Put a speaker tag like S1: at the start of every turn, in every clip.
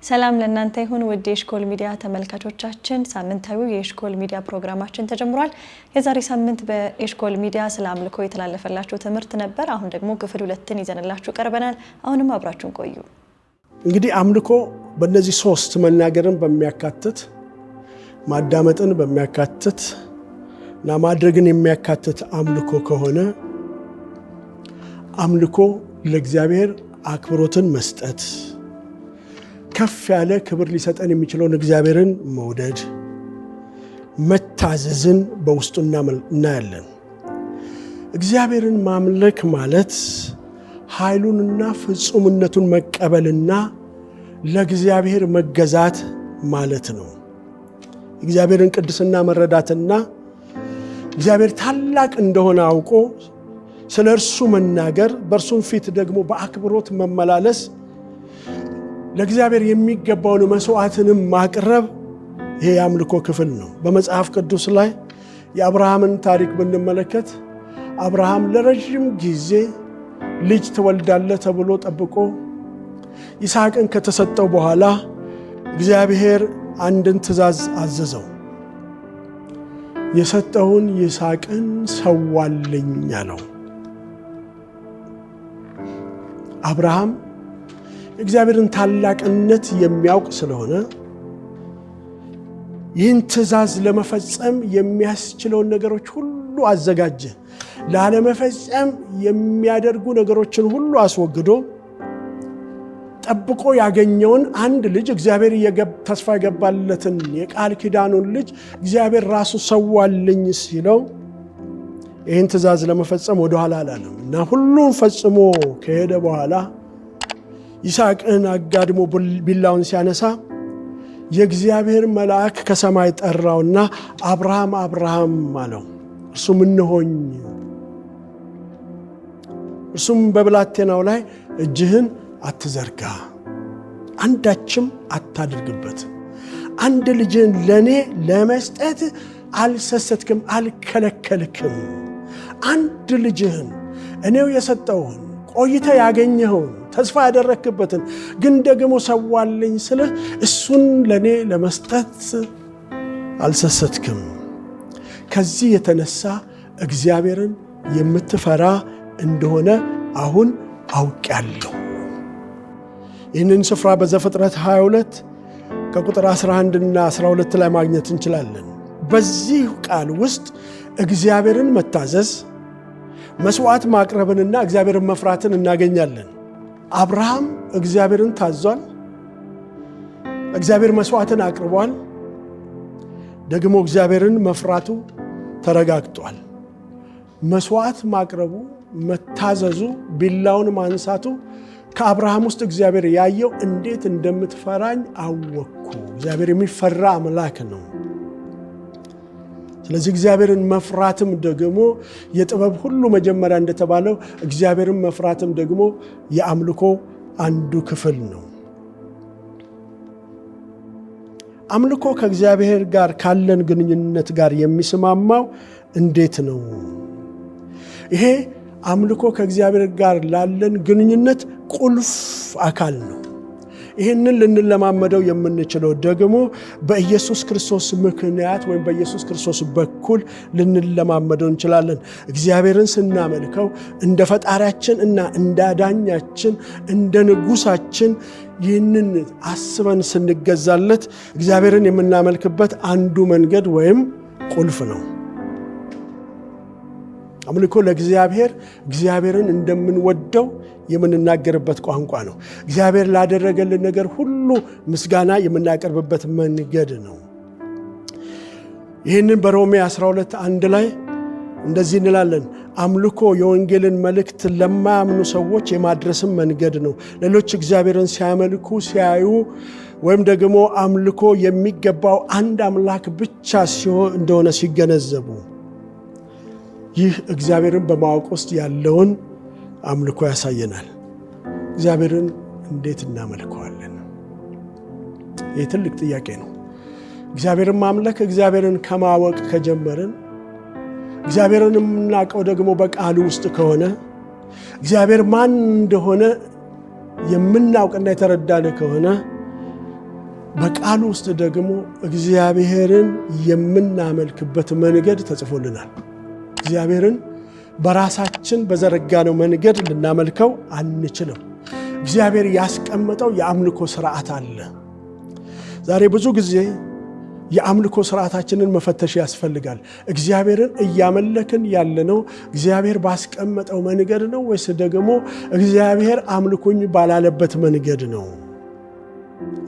S1: ሰላም ለእናንተ ይሁን ውድ የሽኮል ሚዲያ ተመልካቾቻችን፣ ሳምንታዊው የሽኮል ሚዲያ ፕሮግራማችን ተጀምሯል። የዛሬ ሳምንት በሽኮል ሚዲያ ስለ አምልኮ የተላለፈላችሁ ትምህርት ነበር። አሁን ደግሞ ክፍል 2ን ይዘንላችሁ ቀርበናል። አሁንም አብራችሁን ቆዩ።
S2: እንግዲህ አምልኮ በእነዚህ 3 መናገርን በሚያካትት ማዳመጥን በሚያካትት እና ማድረግን የሚያካትት አምልኮ ከሆነ አምልኮ ለእግዚአብሔር አክብሮትን መስጠት፣ ከፍ ያለ ክብር ሊሰጠን የሚችለውን እግዚአብሔርን መውደድ፣ መታዘዝን በውስጡ እናያለን። እግዚአብሔርን ማምለክ ማለት ኃይሉንና ፍጹምነቱን መቀበልና ለእግዚአብሔር መገዛት ማለት ነው። እግዚአብሔርን ቅድስና መረዳትና እግዚአብሔር ታላቅ እንደሆነ አውቆ ስለ እርሱ መናገር፣ በእርሱም ፊት ደግሞ በአክብሮት መመላለስ፣ ለእግዚአብሔር የሚገባውን መስዋዕትንም ማቅረብ፣ ይሄ የአምልኮ ክፍል ነው። በመጽሐፍ ቅዱስ ላይ የአብርሃምን ታሪክ ብንመለከት አብርሃም ለረጅም ጊዜ ልጅ ትወልዳለህ ተብሎ ጠብቆ ይስሐቅን ከተሰጠው በኋላ እግዚአብሔር አንድን ትእዛዝ አዘዘው። የሰጠውን ይስሐቅን ሰዋልኝ አለው። አብርሃም እግዚአብሔርን ታላቅነት የሚያውቅ ስለሆነ ይህን ትእዛዝ ለመፈጸም የሚያስችለውን ነገሮች ሁሉ አዘጋጀ። ላለመፈጸም የሚያደርጉ ነገሮችን ሁሉ አስወግዶ ጠብቆ ያገኘውን አንድ ልጅ እግዚአብሔር ተስፋ የገባለትን የቃል ኪዳኑን ልጅ እግዚአብሔር ራሱ ሰዋልኝ ሲለው ይህን ትእዛዝ ለመፈጸም ወደኋላ አላለም እና ሁሉን ፈጽሞ ከሄደ በኋላ ይስሐቅን አጋድሞ ቢላውን ሲያነሳ የእግዚአብሔር መልአክ ከሰማይ ጠራውና አብርሃም አብርሃም አለው። እርሱም እነሆኝ። እርሱም በብላቴናው ላይ እጅህን አትዘርጋ፣ አንዳችም አታድርግበት፣ አንድ ልጅህን ለእኔ ለመስጠት አልሰሰትክም፣ አልከለከልክም። አንድ ልጅህን እኔው የሰጠውን ቆይተ ያገኘኸውን ተስፋ ያደረክበትን ግን ደግሞ ሰዋልኝ ስልህ እሱን ለእኔ ለመስጠት አልሰሰትክም። ከዚህ የተነሳ እግዚአብሔርን የምትፈራ እንደሆነ አሁን አውቄአለሁ። ይህንን ስፍራ በዘፍጥረት 22 ከቁጥር 11 እና 12 ላይ ማግኘት እንችላለን። በዚህ ቃል ውስጥ እግዚአብሔርን መታዘዝ፣ መስዋዕት ማቅረብንና እግዚአብሔርን መፍራትን እናገኛለን። አብርሃም እግዚአብሔርን ታዟል። እግዚአብሔር መስዋዕትን አቅርቧል። ደግሞ እግዚአብሔርን መፍራቱ ተረጋግጧል። መስዋዕት ማቅረቡ፣ መታዘዙ፣ ቢላውን ማንሳቱ ከአብርሃም ውስጥ እግዚአብሔር ያየው እንዴት እንደምትፈራኝ አወቅኩ። እግዚአብሔር የሚፈራ አምላክ ነው። ስለዚህ እግዚአብሔርን መፍራትም ደግሞ የጥበብ ሁሉ መጀመሪያ እንደተባለው እግዚአብሔርን መፍራትም ደግሞ የአምልኮ አንዱ ክፍል ነው። አምልኮ ከእግዚአብሔር ጋር ካለን ግንኙነት ጋር የሚስማማው እንዴት ነው? ይሄ አምልኮ ከእግዚአብሔር ጋር ላለን ግንኙነት ቁልፍ አካል ነው። ይህንን ልንለማመደው የምንችለው ደግሞ በኢየሱስ ክርስቶስ ምክንያት ወይም በኢየሱስ ክርስቶስ በኩል ልንለማመደው እንችላለን። እግዚአብሔርን ስናመልከው እንደ ፈጣሪያችን እና እንደ አዳኛችን እንደ ንጉሳችን ይህንን አስበን ስንገዛለት እግዚአብሔርን የምናመልክበት አንዱ መንገድ ወይም ቁልፍ ነው። አምልኮ ለእግዚአብሔር እግዚአብሔርን እንደምንወደው የምንናገርበት ቋንቋ ነው። እግዚአብሔር ላደረገልን ነገር ሁሉ ምስጋና የምናቀርብበት መንገድ ነው። ይህንን በሮሜ 12:1 ላይ እንደዚህ እንላለን፣ አምልኮ የወንጌልን መልእክት ለማያምኑ ሰዎች የማድረስም መንገድ ነው። ሌሎች እግዚአብሔርን ሲያመልኩ ሲያዩ ወይም ደግሞ አምልኮ የሚገባው አንድ አምላክ ብቻ እንደሆነ ሲገነዘቡ ይህ እግዚአብሔርን በማወቅ ውስጥ ያለውን አምልኮ ያሳየናል። እግዚአብሔርን እንዴት እናመልከዋለን? ይህ ትልቅ ጥያቄ ነው። እግዚአብሔርን ማምለክ እግዚአብሔርን ከማወቅ ከጀመርን፣ እግዚአብሔርን የምናውቀው ደግሞ በቃሉ ውስጥ ከሆነ፣ እግዚአብሔር ማን እንደሆነ የምናውቅና የተረዳን ከሆነ በቃሉ ውስጥ ደግሞ እግዚአብሔርን የምናመልክበት መንገድ ተጽፎልናል። እግዚአብሔርን በራሳችን በዘረጋነው መንገድ ልናመልከው አንችልም። እግዚአብሔር ያስቀመጠው የአምልኮ ስርዓት አለ። ዛሬ ብዙ ጊዜ የአምልኮ ስርዓታችንን መፈተሽ ያስፈልጋል። እግዚአብሔርን እያመለክን ያለነው እግዚአብሔር ባስቀመጠው መንገድ ነው ወይስ ደግሞ እግዚአብሔር አምልኩኝ ባላለበት መንገድ ነው?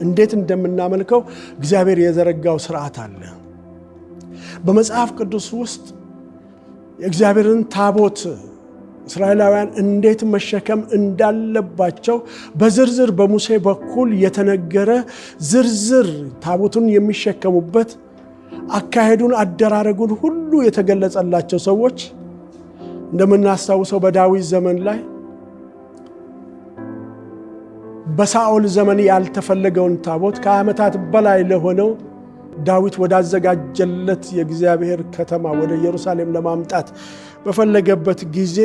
S2: እንዴት እንደምናመልከው እግዚአብሔር የዘረጋው ስርዓት አለ። በመጽሐፍ ቅዱስ ውስጥ የእግዚአብሔርን ታቦት እስራኤላውያን እንዴት መሸከም እንዳለባቸው በዝርዝር በሙሴ በኩል የተነገረ ዝርዝር ታቦቱን የሚሸከሙበት አካሄዱን፣ አደራረጉን ሁሉ የተገለጸላቸው ሰዎች እንደምናስታውሰው በዳዊት ዘመን ላይ በሳኦል ዘመን ያልተፈለገውን ታቦት ከዓመታት በላይ ለሆነው ዳዊት ወዳዘጋጀለት የእግዚአብሔር ከተማ ወደ ኢየሩሳሌም ለማምጣት በፈለገበት ጊዜ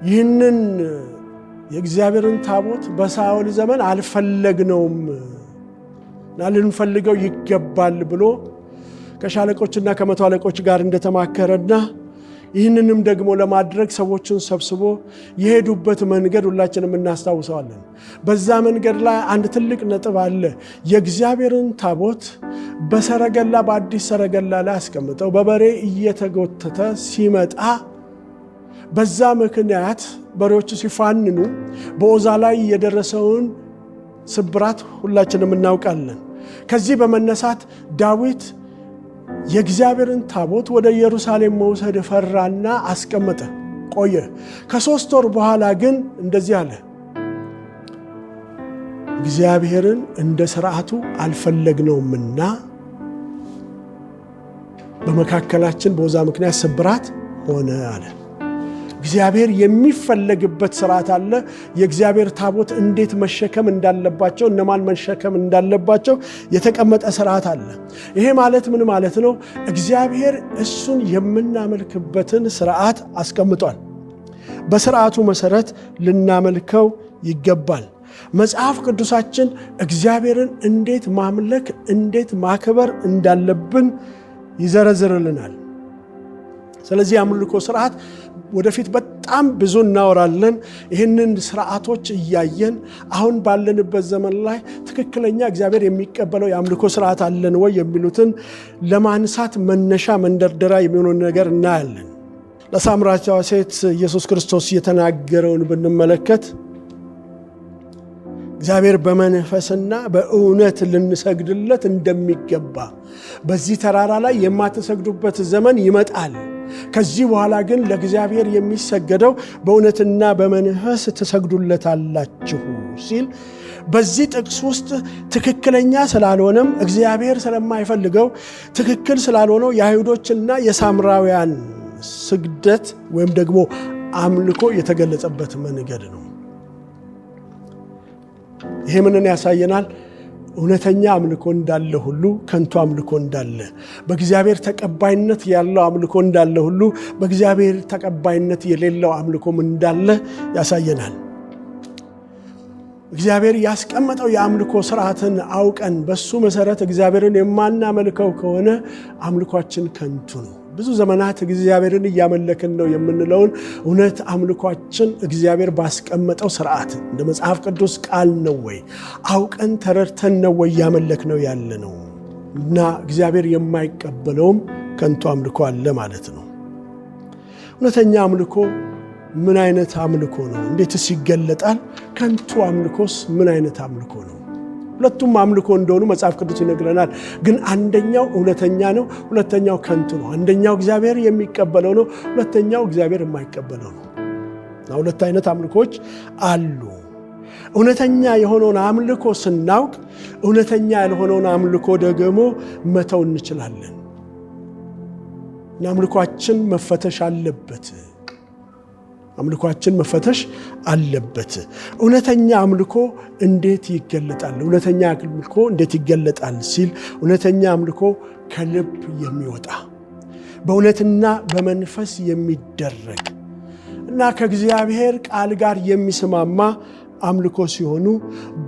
S2: ይህንን የእግዚአብሔርን ታቦት በሳኦል ዘመን አልፈለግነውም እና ልንፈልገው ይገባል ብሎ ከሻለቆችና ከመቶ አለቆች ጋር እንደተማከረና ይህንንም ደግሞ ለማድረግ ሰዎችን ሰብስቦ የሄዱበት መንገድ ሁላችንም እናስታውሰዋለን። በዛ መንገድ ላይ አንድ ትልቅ ነጥብ አለ። የእግዚአብሔርን ታቦት በሰረገላ በአዲስ ሰረገላ ላይ አስቀምጠው በበሬ እየተጎተተ ሲመጣ በዛ ምክንያት በሬዎቹ ሲፋንኑ በኦዛ ላይ የደረሰውን ስብራት ሁላችንም እናውቃለን። ከዚህ በመነሳት ዳዊት የእግዚአብሔርን ታቦት ወደ ኢየሩሳሌም መውሰድ ፈራና አስቀመጠ፣ ቆየ። ከ3 ወር በኋላ ግን እንደዚህ አለ፣ እግዚአብሔርን እንደ ሥርዓቱ አልፈለግነውምና በመካከላችን በዛ ምክንያት ስብራት ሆነ አለ። እግዚአብሔር የሚፈለግበት ስርዓት አለ። የእግዚአብሔር ታቦት እንዴት መሸከም እንዳለባቸው፣ እነማን መሸከም እንዳለባቸው የተቀመጠ ስርዓት አለ። ይሄ ማለት ምን ማለት ነው? እግዚአብሔር እሱን የምናመልክበትን ስርዓት አስቀምጧል። በስርዓቱ መሰረት ልናመልከው ይገባል። መጽሐፍ ቅዱሳችን እግዚአብሔርን እንዴት ማምለክ፣ እንዴት ማክበር እንዳለብን ይዘረዝርልናል። ስለዚህ የአምልኮ ስርዓት ወደፊት በጣም ብዙ እናወራለን። ይህንን ስርዓቶች እያየን አሁን ባለንበት ዘመን ላይ ትክክለኛ እግዚአብሔር የሚቀበለው የአምልኮ ስርዓት አለን ወይ የሚሉትን ለማንሳት መነሻ መንደርደሪያ የሚሆነውን ነገር እናያለን። ለሳምራዊቷ ሴት ኢየሱስ ክርስቶስ የተናገረውን ብንመለከት እግዚአብሔር በመንፈስና በእውነት ልንሰግድለት እንደሚገባ፣ በዚህ ተራራ ላይ የማትሰግዱበት ዘመን ይመጣል፣ ከዚህ በኋላ ግን ለእግዚአብሔር የሚሰገደው በእውነትና በመንፈስ ትሰግዱለታላችሁ ሲል በዚህ ጥቅስ ውስጥ ትክክለኛ ስላልሆነም እግዚአብሔር ስለማይፈልገው ትክክል ስላልሆነው የአይሁዶችና የሳምራውያን ስግደት ወይም ደግሞ አምልኮ የተገለጸበት መንገድ ነው። ይሄ ምንን ያሳየናል? እውነተኛ አምልኮ እንዳለ ሁሉ ከንቱ አምልኮ እንዳለ፣ በእግዚአብሔር ተቀባይነት ያለው አምልኮ እንዳለ ሁሉ በእግዚአብሔር ተቀባይነት የሌለው አምልኮም እንዳለ ያሳየናል። እግዚአብሔር ያስቀመጠው የአምልኮ ስርዓትን አውቀን በሱ መሰረት እግዚአብሔርን የማናመልከው ከሆነ አምልኳችን ከንቱ ነው። ብዙ ዘመናት እግዚአብሔርን እያመለክን ነው የምንለውን እውነት አምልኳችን እግዚአብሔር ባስቀመጠው ስርዓት እንደ መጽሐፍ ቅዱስ ቃል ነው ወይ? አውቀን ተረድተን ነው ወይ እያመለክ ነው ያለ ነው? እና እግዚአብሔር የማይቀበለውም ከንቱ አምልኮ አለ ማለት ነው። እውነተኛ አምልኮ ምን አይነት አምልኮ ነው? እንዴትስ ይገለጣል? ከንቱ አምልኮስ ምን አይነት አምልኮ ነው? ሁለቱም አምልኮ እንደሆኑ መጽሐፍ ቅዱስ ይነግረናል። ግን አንደኛው እውነተኛ ነው፣ ሁለተኛው ከንቱ ነው። አንደኛው እግዚአብሔር የሚቀበለው ነው፣ ሁለተኛው እግዚአብሔር የማይቀበለው ነው። ሁለት አይነት አምልኮች አሉ። እውነተኛ የሆነውን አምልኮ ስናውቅ እውነተኛ ያልሆነውን አምልኮ ደግሞ መተው እንችላለን። አምልኳችን መፈተሽ አለበት። አምልኳችን መፈተሽ አለበት። እውነተኛ አምልኮ እንዴት ይገለጣል? እውነተኛ አምልኮ እንዴት ይገለጣል ሲል እውነተኛ አምልኮ ከልብ የሚወጣ በእውነትና በመንፈስ የሚደረግ እና ከእግዚአብሔር ቃል ጋር የሚስማማ አምልኮ ሲሆኑ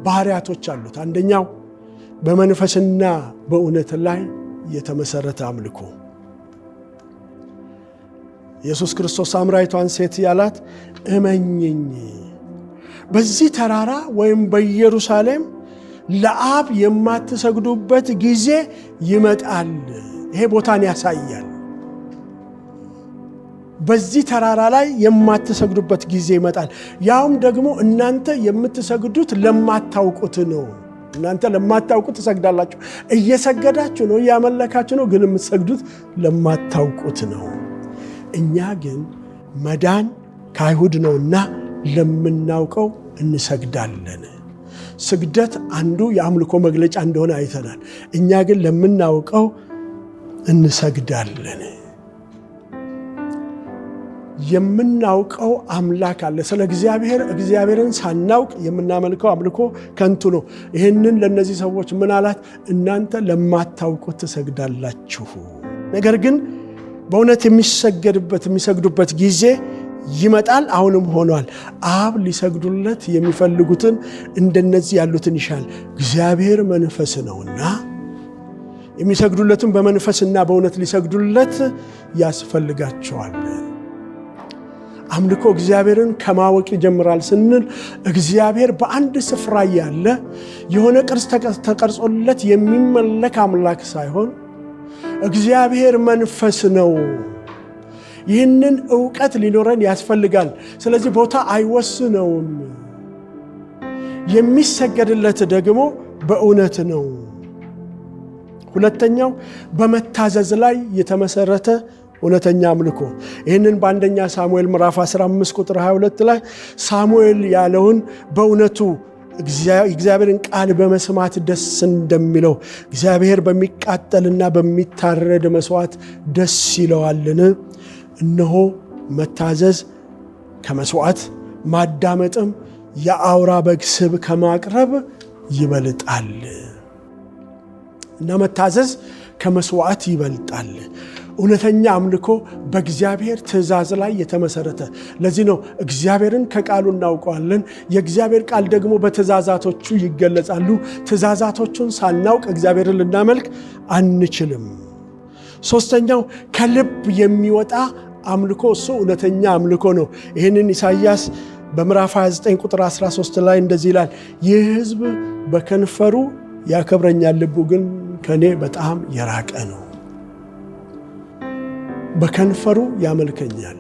S2: ባህሪያቶች አሉት። አንደኛው በመንፈስና በእውነት ላይ የተመሰረተ አምልኮ። ኢየሱስ ክርስቶስ ሳምራዊቷን ሴት ያላት እመኝኝ፣ በዚህ ተራራ ወይም በኢየሩሳሌም ለአብ የማትሰግዱበት ጊዜ ይመጣል። ይሄ ቦታን ያሳያል። በዚህ ተራራ ላይ የማትሰግዱበት ጊዜ ይመጣል፣ ያውም ደግሞ እናንተ የምትሰግዱት ለማታውቁት ነው። እናንተ ለማታውቁት ትሰግዳላችሁ። እየሰገዳችሁ ነው፣ እያመለካችሁ ነው፣ ግን የምትሰግዱት ለማታውቁት ነው። እኛ ግን መዳን ከአይሁድ ነውና ለምናውቀው እንሰግዳለን። ስግደት አንዱ የአምልኮ መግለጫ እንደሆነ አይተናል። እኛ ግን ለምናውቀው እንሰግዳለን። የምናውቀው አምላክ አለ። ስለ እግዚአብሔርን ሳናውቅ የምናመልከው አምልኮ ከንቱ ነው። ይህንን ለነዚህ ሰዎች ምን አላት? እናንተ ለማታውቁት ትሰግዳላችሁ። ነገር ግን በእውነት የሚሰግዱበት ጊዜ ይመጣል፣ አሁንም ሆኗል። አብ ሊሰግዱለት የሚፈልጉትን እንደነዚህ ያሉትን ይሻል። እግዚአብሔር መንፈስ ነውና የሚሰግዱለትን በመንፈስና በእውነት ሊሰግዱለት ያስፈልጋቸዋል። አምልኮ እግዚአብሔርን ከማወቅ ይጀምራል ስንል እግዚአብሔር በአንድ ስፍራ ያለ የሆነ ቅርስ ተቀርጾለት የሚመለክ አምላክ ሳይሆን እግዚአብሔር መንፈስ ነው። ይህንን ዕውቀት ሊኖረን ያስፈልጋል። ስለዚህ ቦታ አይወስነውም። የሚሰገድለት ደግሞ በእውነት ነው። ሁለተኛው በመታዘዝ ላይ የተመሰረተ እውነተኛ አምልኮ። ይህንን በአንደኛ ሳሙኤል ምዕራፍ 15 ቁጥር 22 ላይ ሳሙኤል ያለውን በእውነቱ እግዚአብሔርን ቃል በመስማት ደስ እንደሚለው እግዚአብሔር በሚቃጠልና በሚታረድ መስዋዕት ደስ ይለዋልን? እነሆ መታዘዝ ከመስዋዕት ማዳመጥም የአውራ በግ ስብ ከማቅረብ ይበልጣል። እና መታዘዝ ከመስዋዕት ይበልጣል። እውነተኛ አምልኮ በእግዚአብሔር ትእዛዝ ላይ የተመሰረተ። ለዚህ ነው እግዚአብሔርን ከቃሉ እናውቀዋለን፣ የእግዚአብሔር ቃል ደግሞ በትእዛዛቶቹ ይገለጻሉ። ትእዛዛቶቹን ሳናውቅ እግዚአብሔርን ልናመልክ አንችልም። ሶስተኛው ከልብ የሚወጣ አምልኮ፣ እሱ እውነተኛ አምልኮ ነው። ይህንን ኢሳይያስ በምዕራፍ 29 ቁጥር 13 ላይ እንደዚህ ይላል፣ ይህ ሕዝብ በከንፈሩ ያከብረኛል፣ ልቡ ግን ከኔ በጣም የራቀ ነው። በከንፈሩ ያመልከኛል፣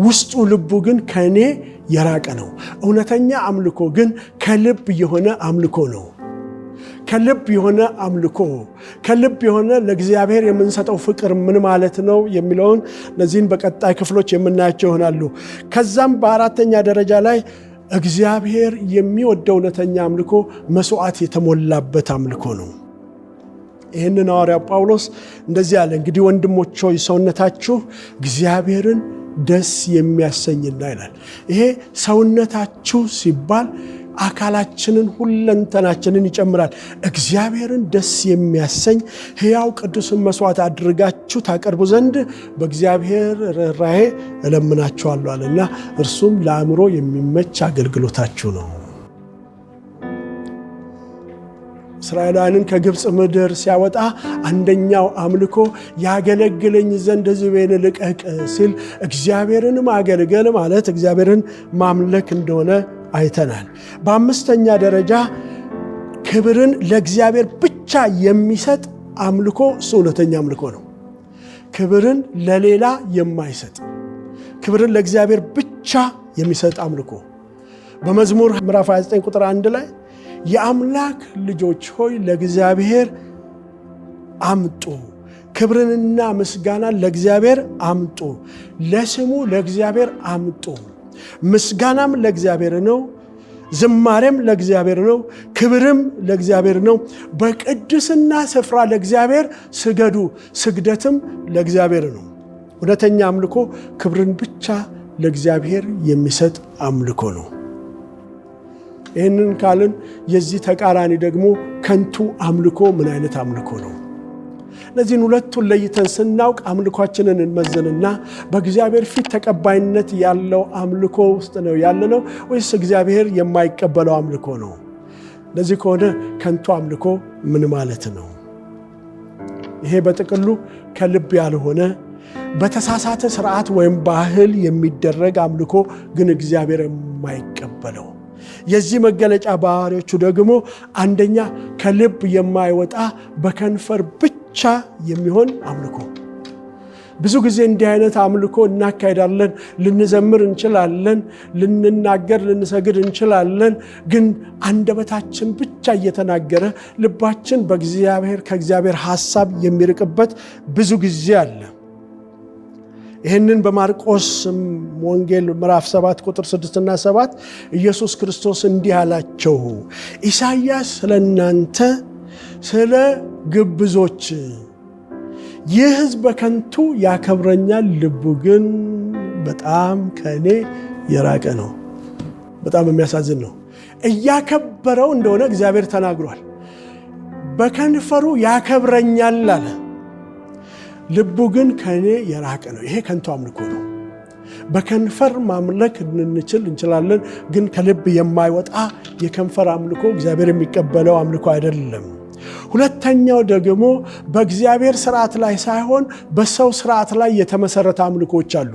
S2: ውስጡ ልቡ ግን ከኔ የራቀ ነው። እውነተኛ አምልኮ ግን ከልብ የሆነ አምልኮ ነው። ከልብ የሆነ አምልኮ፣ ከልብ የሆነ ለእግዚአብሔር የምንሰጠው ፍቅር ምን ማለት ነው የሚለውን እነዚህን በቀጣይ ክፍሎች የምናያቸው ይሆናሉ። ከዛም በአራተኛ ደረጃ ላይ እግዚአብሔር የሚወደው እውነተኛ አምልኮ መስዋዕት የተሞላበት አምልኮ ነው። ይህንን ሐዋርያው ጳውሎስ እንደዚህ አለ፣ እንግዲህ ወንድሞች ሆይ ሰውነታችሁ እግዚአብሔርን ደስ የሚያሰኝና ይላል። ይሄ ሰውነታችሁ ሲባል አካላችንን ሁለንተናችንን ይጨምራል። እግዚአብሔርን ደስ የሚያሰኝ ሕያው ቅዱስን መስዋዕት አድርጋችሁ ታቀርቡ ዘንድ በእግዚአብሔር ርኅራኄ እለምናችኋለሁ አለና እርሱም ለአእምሮ የሚመች አገልግሎታችሁ ነው። እስራኤላውያንን ከግብፅ ምድር ሲያወጣ አንደኛው አምልኮ ያገለግለኝ ዘንድ ሕዝቤን ልቀቅ ሲል እግዚአብሔርን ማገልገል ማለት እግዚአብሔርን ማምለክ እንደሆነ አይተናል። በአምስተኛ ደረጃ ክብርን ለእግዚአብሔር ብቻ የሚሰጥ አምልኮ እሱ እውነተኛ አምልኮ ነው። ክብርን ለሌላ የማይሰጥ፣ ክብርን ለእግዚአብሔር ብቻ የሚሰጥ አምልኮ በመዝሙር ምዕራፍ 29 ቁጥር 1 ላይ የአምላክ ልጆች ሆይ ለእግዚአብሔር አምጡ፣ ክብርንና ምስጋናን ለእግዚአብሔር አምጡ፣ ለስሙ ለእግዚአብሔር አምጡ። ምስጋናም ለእግዚአብሔር ነው፣ ዝማሬም ለእግዚአብሔር ነው፣ ክብርም ለእግዚአብሔር ነው። በቅድስና ስፍራ ለእግዚአብሔር ስገዱ፣ ስግደትም ለእግዚአብሔር ነው። እውነተኛ አምልኮ ክብርን ብቻ ለእግዚአብሔር የሚሰጥ አምልኮ ነው። ይህንን ካልን የዚህ ተቃራኒ ደግሞ ከንቱ አምልኮ ምን አይነት አምልኮ ነው? እነዚህን ሁለቱን ለይተን ስናውቅ አምልኳችንን እንመዝንና በእግዚአብሔር ፊት ተቀባይነት ያለው አምልኮ ውስጥ ነው ያለነው ወይስ እግዚአብሔር የማይቀበለው አምልኮ ነው? ለዚህ ከሆነ ከንቱ አምልኮ ምን ማለት ነው? ይሄ በጥቅሉ ከልብ ያልሆነ በተሳሳተ ስርዓት ወይም ባህል የሚደረግ አምልኮ ግን እግዚአብሔር የማይቀበለው። የዚህ መገለጫ ባህሪዎቹ ደግሞ አንደኛ ከልብ የማይወጣ በከንፈር ብቻ የሚሆን አምልኮ። ብዙ ጊዜ እንዲህ አይነት አምልኮ እናካሄዳለን። ልንዘምር እንችላለን፣ ልንናገር ልንሰግድ እንችላለን። ግን አንደበታችን ብቻ እየተናገረ ልባችን ከእግዚአብሔር ሐሳብ የሚርቅበት ብዙ ጊዜ አለ። ይህንን በማርቆስ ወንጌል ምዕራፍ 7 ቁጥር 6 እና 7 ኢየሱስ ክርስቶስ እንዲህ አላቸው፣ ኢሳይያስ ስለእናንተ ስለ ግብዞች ይህ ሕዝብ በከንቱ ያከብረኛል፣ ልቡ ግን በጣም ከእኔ የራቀ ነው። በጣም የሚያሳዝን ነው። እያከበረው እንደሆነ እግዚአብሔር ተናግሯል። በከንፈሩ ያከብረኛል አለ፣ ልቡ ግን ከእኔ የራቀ ነው። ይሄ ከንቱ አምልኮ ነው። በከንፈር ማምለክ እንችላለን፣ ግን ከልብ የማይወጣ የከንፈር አምልኮ እግዚአብሔር የሚቀበለው አምልኮ አይደለም። ሁለተኛው ደግሞ በእግዚአብሔር ስርዓት ላይ ሳይሆን በሰው ስርዓት ላይ የተመሰረተ አምልኮች አሉ።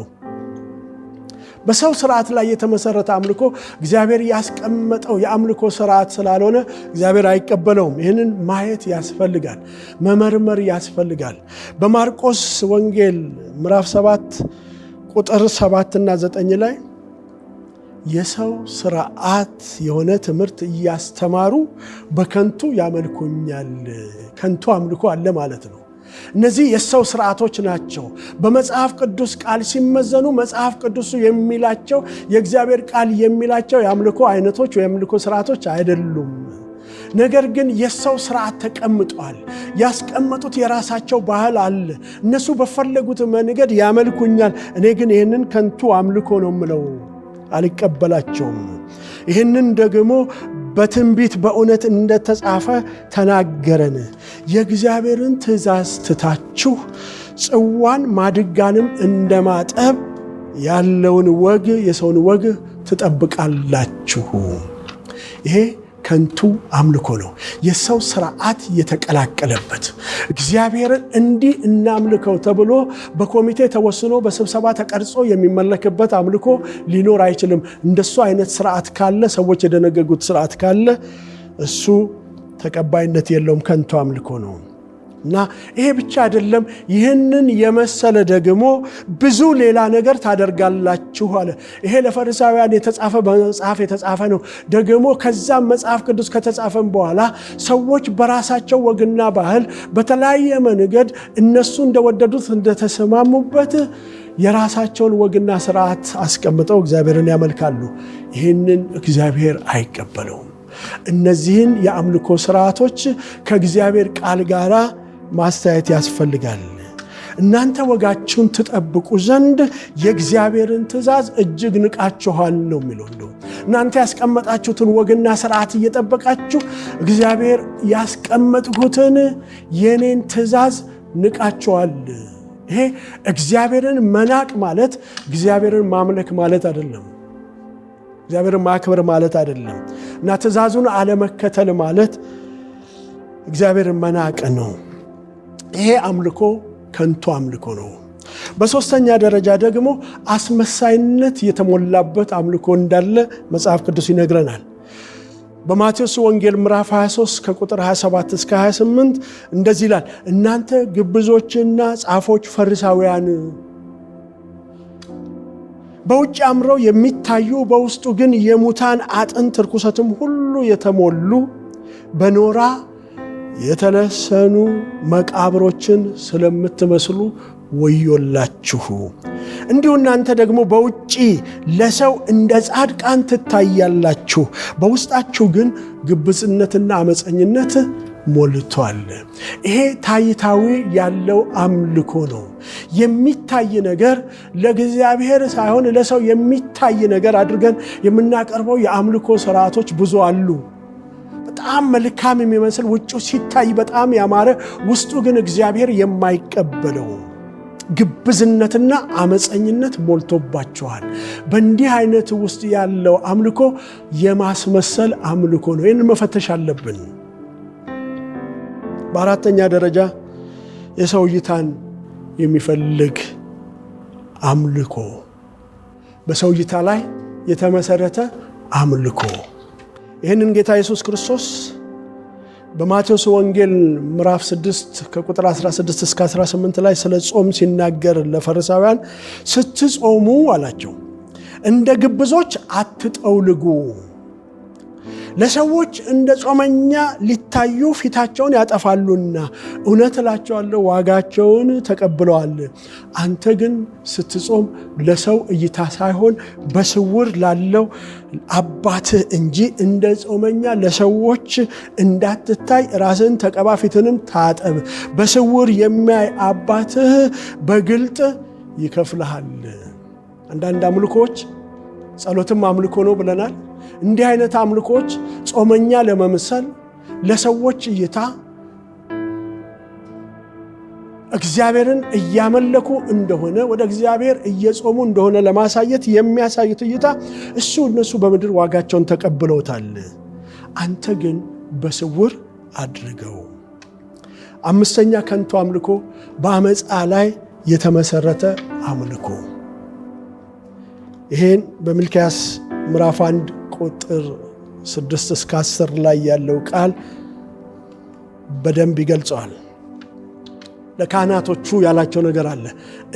S2: በሰው ስርዓት ላይ የተመሰረተ አምልኮ እግዚአብሔር ያስቀመጠው የአምልኮ ስርዓት ስላልሆነ እግዚአብሔር አይቀበለውም። ይህንን ማየት ያስፈልጋል፣ መመርመር ያስፈልጋል። በማርቆስ ወንጌል ምዕራፍ 7 ቁጥር 7 እና 9 ላይ የሰው ስርዓት የሆነ ትምህርት እያስተማሩ በከንቱ ያመልኩኛል። ከንቱ አምልኮ አለ ማለት ነው። እነዚህ የሰው ስርዓቶች ናቸው። በመጽሐፍ ቅዱስ ቃል ሲመዘኑ መጽሐፍ ቅዱሱ የሚላቸው የእግዚአብሔር ቃል የሚላቸው የአምልኮ አይነቶች ወይ የአምልኮ ስርዓቶች አይደሉም። ነገር ግን የሰው ስርዓት ተቀምጧል። ያስቀመጡት የራሳቸው ባህል አለ። እነሱ በፈለጉት መንገድ ያመልኩኛል፣ እኔ ግን ይህንን ከንቱ አምልኮ ነው የምለው፣ አልቀበላቸውም። ይህንን ደግሞ በትንቢት በእውነት እንደተጻፈ ተናገረን። የእግዚአብሔርን ትእዛዝ ትታችሁ ጽዋን ማድጋንም እንደማጠብ ያለውን ወግ የሰውን ወግ ትጠብቃላችሁ። ይሄ ከንቱ አምልኮ ነው። የሰው ስርዓት የተቀላቀለበት እግዚአብሔርን እንዲህ እናምልከው ተብሎ በኮሚቴ ተወስኖ በስብሰባ ተቀርጾ የሚመለክበት አምልኮ ሊኖር አይችልም። እንደሱ አይነት ስርዓት ካለ፣ ሰዎች የደነገጉት ስርዓት ካለ እሱ ተቀባይነት የለውም፣ ከንቱ አምልኮ ነው። እና ይሄ ብቻ አይደለም፣ ይህንን የመሰለ ደግሞ ብዙ ሌላ ነገር ታደርጋላችሁ አለ። ይሄ ለፈሪሳውያን የተጻፈ በመጽሐፍ የተጻፈ ነው። ደግሞ ከዛም መጽሐፍ ቅዱስ ከተጻፈም በኋላ ሰዎች በራሳቸው ወግና ባህል በተለያየ መንገድ እነሱ እንደወደዱት እንደተሰማሙበት የራሳቸውን ወግና ስርዓት አስቀምጠው እግዚአብሔርን ያመልካሉ። ይህንን እግዚአብሔር አይቀበለውም። እነዚህን የአምልኮ ስርዓቶች ከእግዚአብሔር ቃል ጋር ማስተያየት ያስፈልጋል። እናንተ ወጋችሁን ትጠብቁ ዘንድ የእግዚአብሔርን ትእዛዝ እጅግ ንቃችኋል ነው የሚለው። እናንተ ያስቀመጣችሁትን ወግና ስርዓት እየጠበቃችሁ እግዚአብሔር ያስቀመጥኩትን የኔን ትእዛዝ ንቃችኋል። ይሄ እግዚአብሔርን መናቅ ማለት እግዚአብሔርን ማምለክ ማለት አይደለም። እግዚአብሔርን ማክበር ማለት አይደለም። እና ትእዛዙን አለመከተል ማለት እግዚአብሔርን መናቅ ነው። ይሄ አምልኮ ከንቱ አምልኮ ነው። በሶስተኛ ደረጃ ደግሞ አስመሳይነት የተሞላበት አምልኮ እንዳለ መጽሐፍ ቅዱስ ይነግረናል። በማቴዎስ ወንጌል ምዕራፍ 23 ከቁጥር 27 እስከ 28 እንደዚህ ይላል፣ እናንተ ግብዞችና ጻፎች ፈሪሳውያን በውጭ አምረው የሚታዩ በውስጡ ግን የሙታን አጥንት ርኩሰትም ሁሉ የተሞሉ በኖራ የተለሰኑ መቃብሮችን ስለምትመስሉ ወዮላችሁ። እንዲሁ እናንተ ደግሞ በውጭ ለሰው እንደ ጻድቃን ትታያላችሁ፣ በውስጣችሁ ግን ግብዝነትና አመፀኝነት ሞልቷል። ይሄ ታይታዊ ያለው አምልኮ ነው። የሚታይ ነገር ለእግዚአብሔር ሳይሆን ለሰው የሚታይ ነገር አድርገን የምናቀርበው የአምልኮ ስርዓቶች ብዙ አሉ። በጣም መልካም የሚመስል ውጭው ሲታይ በጣም ያማረ፣ ውስጡ ግን እግዚአብሔር የማይቀበለው ግብዝነትና አመፀኝነት ሞልቶባቸዋል። በእንዲህ አይነት ውስጥ ያለው አምልኮ የማስመሰል አምልኮ ነው። ይህንን መፈተሽ አለብን። በአራተኛ ደረጃ የሰው እይታን የሚፈልግ አምልኮ፣ በሰው እይታ ላይ የተመሰረተ አምልኮ። ይህንን ጌታ ኢየሱስ ክርስቶስ በማቴዎስ ወንጌል ምዕራፍ 6 ከቁጥር 16 እስከ 18 ላይ ስለ ጾም ሲናገር ለፈሪሳውያን ስትጾሙ አላቸው እንደ ግብዞች አትጠውልጉ፣ ለሰዎች እንደ ጾመኛ ሊታዩ ፊታቸውን ያጠፋሉና እውነት እላቸዋለሁ ዋጋቸውን ተቀብለዋል። አንተ ግን ስትጾም ለሰው እይታ ሳይሆን በስውር ላለው አባትህ እንጂ እንደ ጾመኛ ለሰዎች እንዳትታይ ራስን ተቀባ፣ ፊትንም ታጠብ። በስውር የሚያይ አባትህ በግልጥ ይከፍልሃል። አንዳንድ አምልኮች ጸሎትም አምልኮ ነው ብለናል። እንዲህ አይነት አምልኮች ጾመኛ ለመምሰል ለሰዎች እይታ እግዚአብሔርን እያመለኩ እንደሆነ ወደ እግዚአብሔር እየጾሙ እንደሆነ ለማሳየት የሚያሳዩት እይታ እነሱ በምድር ዋጋቸውን ተቀብለውታል። አንተ ግን በስውር አድርገው። አምስተኛ ከንቱ አምልኮ በአመፃ ላይ የተመሰረተ አምልኮ። ይሄን በሚልክያስ ምዕራፍ 1 ቁጥር 6 እስከ 10 ላይ ያለው ቃል በደንብ ይገልጸዋል። ለካህናቶቹ ያላቸው ነገር አለ።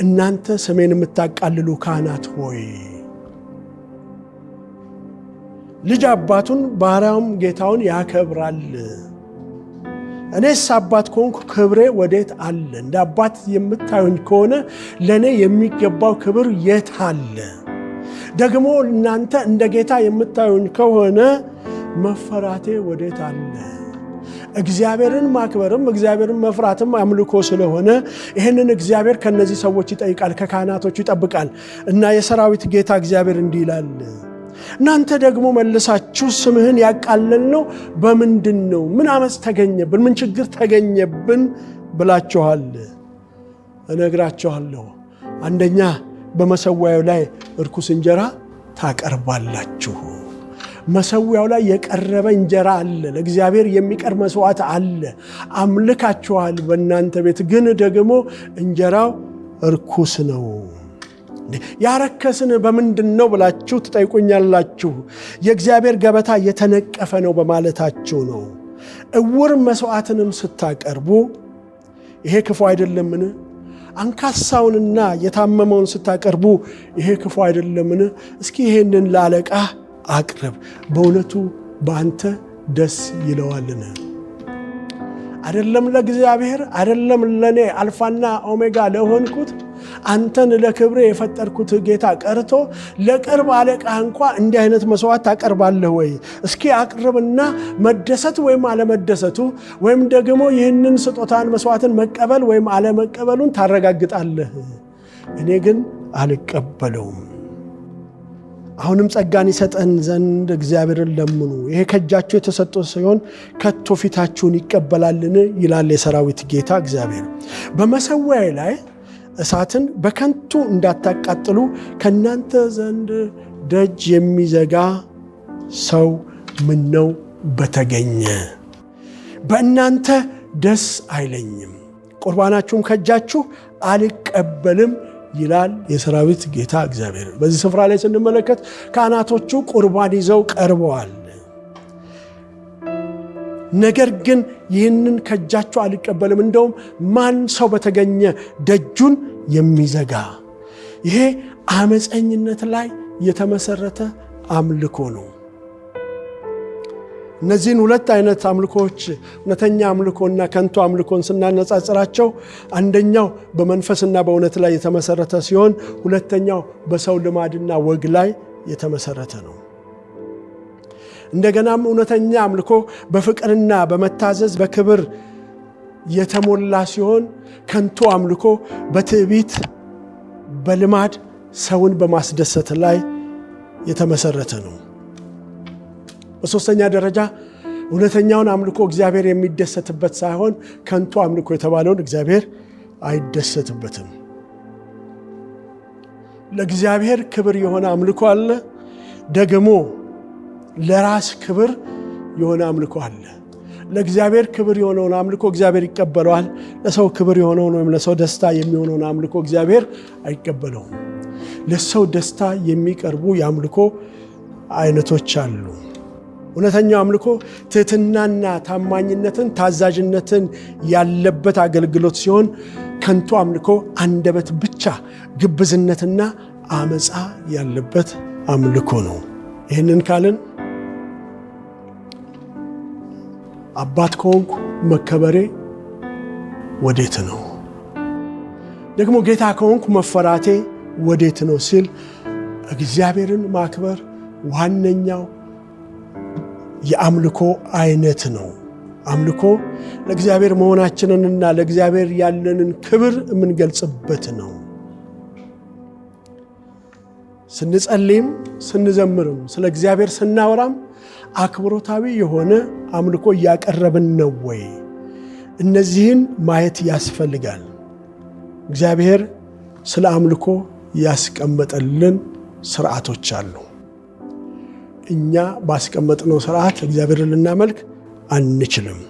S2: እናንተ ስሜን የምታቃልሉ ካህናት ሆይ፣ ልጅ አባቱን ባሪያውም ጌታውን ያከብራል። እኔስ አባት ከሆንኩ ክብሬ ወዴት አለ? እንደ አባት የምታዩኝ ከሆነ ለእኔ የሚገባው ክብር የት አለ? ደግሞ እናንተ እንደ ጌታ የምታዩኝ ከሆነ መፈራቴ ወዴት አለ? እግዚአብሔርን ማክበርም እግዚአብሔርን መፍራትም አምልኮ ስለሆነ ይህንን እግዚአብሔር ከነዚህ ሰዎች ይጠይቃል፣ ከካህናቶቹ ይጠብቃል። እና የሰራዊት ጌታ እግዚአብሔር እንዲህ ይላል፣ እናንተ ደግሞ መልሳችሁ ስምህን ያቃለልነው በምንድን ነው? ምን አመፅ ተገኘብን? ምን ችግር ተገኘብን ብላችኋል። እነግራችኋለሁ፣ አንደኛ በመሰዊያው ላይ እርኩስ እንጀራ ታቀርባላችሁ። መሰዊያው ላይ የቀረበ እንጀራ አለ፣ ለእግዚአብሔር የሚቀርብ መስዋዕት አለ፣ አምልካችኋል። በእናንተ ቤት ግን ደግሞ እንጀራው እርኩስ ነው። ያረከስን በምንድን ነው ብላችሁ ትጠይቁኛላችሁ። የእግዚአብሔር ገበታ የተነቀፈ ነው በማለታችሁ ነው። እውር መስዋዕትንም ስታቀርቡ ይሄ ክፉ አይደለምን? አንካሳውንና የታመመውን ስታቀርቡ ይሄ ክፉ አይደለምን? እስኪ ይሄንን ለአለቃ አቅርብ፣ በእውነቱ በአንተ ደስ ይለዋልን? አይደለም ለእግዚአብሔር፣ አይደለም ለኔ አልፋና ኦሜጋ ለሆንኩት አንተን ለክብሬ የፈጠርኩት ጌታ ቀርቶ ለቅርብ አለቃ እንኳ እንዲህ አይነት መስዋዕት ታቀርባለህ ወይ? እስኪ አቅርብና መደሰት ወይም አለመደሰቱ ወይም ደግሞ ይህንን ስጦታን መስዋዕትን መቀበል ወይም አለመቀበሉን ታረጋግጣለህ። እኔ ግን አልቀበለውም። አሁንም ጸጋን ይሰጠን ዘንድ እግዚአብሔርን ለምኑ። ይሄ ከእጃችሁ የተሰጠ ሲሆን ከቶ ፊታችሁን ይቀበላልን? ይላል የሰራዊት ጌታ እግዚአብሔር። በመሰዊያዬ ላይ እሳትን በከንቱ እንዳታቃጥሉ ከእናንተ ዘንድ ደጅ የሚዘጋ ሰው ምነው በተገኘ። በእናንተ ደስ አይለኝም፣ ቁርባናችሁም ከእጃችሁ አልቀበልም ይላል የሰራዊት ጌታ እግዚአብሔር። በዚህ ስፍራ ላይ ስንመለከት ካህናቶቹ ቁርባን ይዘው ቀርበዋል። ነገር ግን ይህንን ከእጃቸው አልቀበልም፣ እንደውም ማን ሰው በተገኘ ደጁን የሚዘጋ። ይሄ አመፀኝነት ላይ የተመሰረተ አምልኮ ነው። እነዚህን ሁለት አይነት አምልኮች፣ እውነተኛ አምልኮና ከንቱ አምልኮን ስናነጻጽራቸው አንደኛው በመንፈስና በእውነት ላይ የተመሰረተ ሲሆን፣ ሁለተኛው በሰው ልማድና ወግ ላይ የተመሰረተ ነው። እንደገናም እውነተኛ አምልኮ በፍቅርና በመታዘዝ በክብር የተሞላ ሲሆን፣ ከንቱ አምልኮ በትዕቢት በልማድ ሰውን በማስደሰት ላይ የተመሰረተ ነው። በሶስተኛ ደረጃ እውነተኛውን አምልኮ እግዚአብሔር የሚደሰትበት ሳይሆን ከንቱ አምልኮ የተባለውን እግዚአብሔር አይደሰትበትም። ለእግዚአብሔር ክብር የሆነ አምልኮ አለ፣ ደግሞ ለራስ ክብር የሆነ አምልኮ አለ። ለእግዚአብሔር ክብር የሆነውን አምልኮ እግዚአብሔር ይቀበለዋል። ለሰው ክብር የሆነውን ወይም ለሰው ደስታ የሚሆነውን አምልኮ እግዚአብሔር አይቀበለውም። ለሰው ደስታ የሚቀርቡ የአምልኮ አይነቶች አሉ። እውነተኛው አምልኮ ትህትናና ታማኝነትን፣ ታዛዥነትን ያለበት አገልግሎት ሲሆን ከንቱ አምልኮ አንደበት ብቻ ግብዝነትና አመፃ ያለበት አምልኮ ነው። ይህንን ካልን አባት ከሆንኩ መከበሬ ወዴት ነው? ደግሞ ጌታ ከሆንኩ መፈራቴ ወዴት ነው ሲል እግዚአብሔርን ማክበር ዋነኛው የአምልኮ አይነት ነው። አምልኮ ለእግዚአብሔር መሆናችንንና ለእግዚአብሔር ያለንን ክብር የምንገልጽበት ነው። ስንጸልይም ስንዘምርም ስለ እግዚአብሔር ስናወራም አክብሮታዊ የሆነ አምልኮ እያቀረብን ነው ወይ? እነዚህን ማየት ያስፈልጋል። እግዚአብሔር ስለ አምልኮ ያስቀመጠልን ስርዓቶች አሉ። እኛ ባስቀመጥነው ስርዓት እግዚአብሔርን ልናመልክ አንችልም።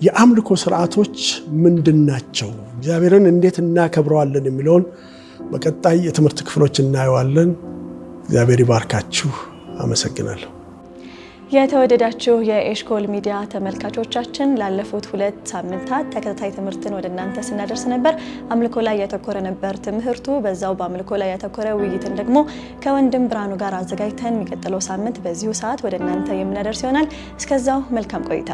S2: የአምልኮ ስርዓቶች ምንድናቸው? እግዚአብሔርን እንዴት እናከብረዋለን የሚለውን በቀጣይ የትምህርት ክፍሎች እናየዋለን። እግዚአብሔር ይባርካችሁ። አመሰግናለሁ።
S1: የተወደዳችሁ የኤሽኮል ሚዲያ ተመልካቾቻችን ላለፉት 2 ሳምንታት ተከታታይ ትምህርትን ወደ እናንተ ስናደርስ ነበር። አምልኮ ላይ ያተኮረ ነበር ትምህርቱ። በዛው በአምልኮ ላይ ያተኮረ ውይይትን ደግሞ ከወንድም ብርሃኑ ጋር አዘጋጅተን የሚቀጥለው ሳምንት በዚሁ ሰዓት ወደ እናንተ የምናደርስ ይሆናል። እስከዛው መልካም ቆይታ